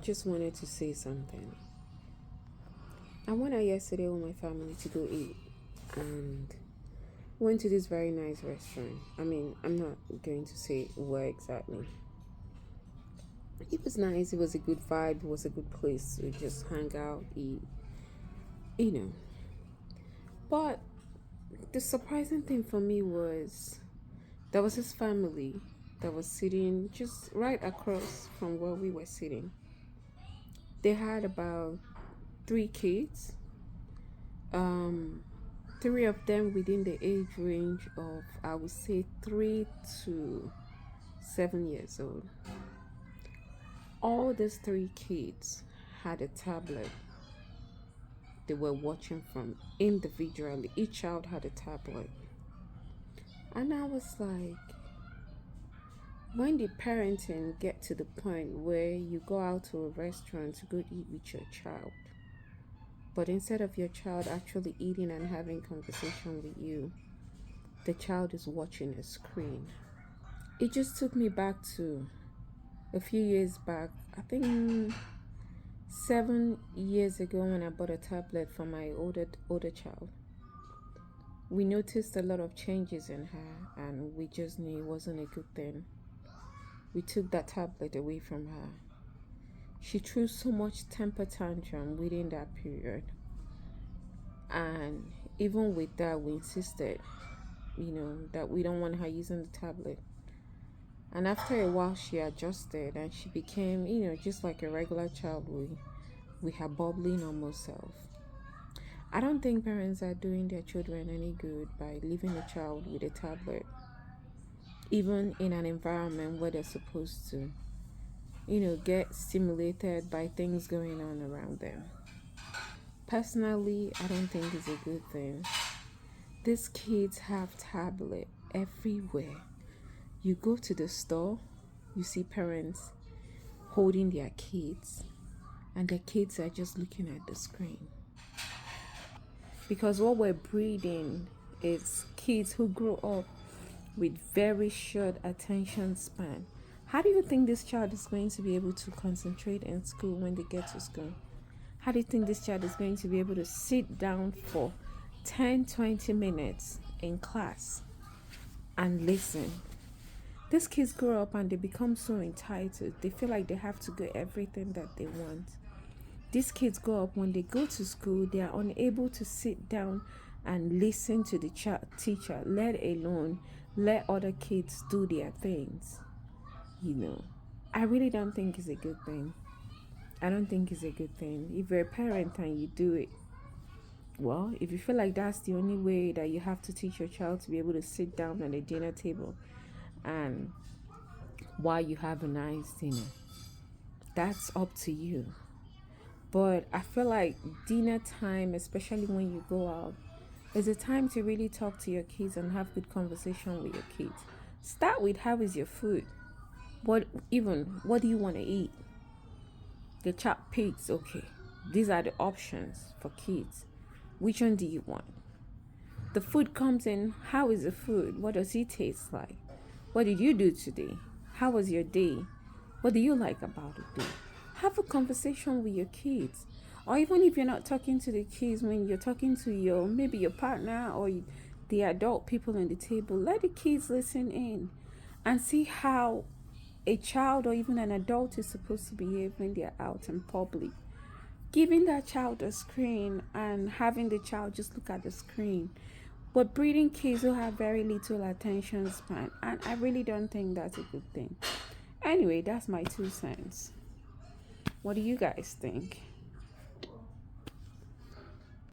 just wanted to say something. I went out yesterday with my family to go eat and went to this very nice restaurant. I mean, I'm not going to say where exactly. It was nice, it was a good vibe, it was a good place to just hang out, eat, you know. But the surprising thing for me was there was this family that was sitting just right across from where we were sitting. They had about three kids, um, three of them within the age range of, I would say, 3 to 7 years old. All these three kids had a tablet they were watching from individually. Each child had a tablet. And I was like, when did parenting get to the point where you go out to a restaurant to go eat with your child? But instead of your child actually eating and having conversation with you, the child is watching a screen. It just took me back to a few years back. I think 7 years ago when I bought a tablet for my older child. We noticed a lot of changes in her and we just knew it wasn't a good thing. We took that tablet away from her. She threw so much temper tantrum within that period. And even with that, we insisted, that we don't want her using the tablet. And after a while, she adjusted and she became, just like a regular child with her bubbly normal self. I don't think parents are doing their children any good by leaving a child with a tablet, even in an environment where they're supposed to, get stimulated by things going on around them. Personally, I don't think it's a good thing. These kids have tablet everywhere. You go to the store, you see parents holding their kids, and the kids are just looking at the screen. Because what we're breeding is kids who grow up with very short attention span. How do you think this child is going to be able to concentrate in school when they get to school? How do you think this child is going to be able to sit down for 10-20 minutes in class and listen? These kids grow up and they become so entitled. They feel like they have to get everything that they want. These kids grow up, when they go to school, they are unable to sit down and listen to the teacher, let alone let other kids do their things. I really don't think it's a good thing. I don't think it's a good thing. If you're a parent and you do it, well, if you feel like that's the only way that you have to teach your child to be able to sit down at a dinner table and while you have a nice dinner, that's up to you. But I feel like dinner time, especially when you go out, is a time to really talk to your kids and have good conversation with your kids. Start with, how is your food? What do you want to eat? The child picks, okay, these are the options for kids. Which one do you want? The food comes in, how is the food? What does it taste like? What did you do today? How was your day? What do you like about it? Have a conversation with your kids. Or even if you're not talking to the kids, when you're talking to maybe your partner or the adult people on the table, let the kids listen in and see how a child or even an adult is supposed to behave when they're out in public. Giving that child a screen and having the child just look at the screen, but breeding kids who have very little attention span, and I really don't think that's a good thing. Anyway, that's my 2 cents. What do you guys think?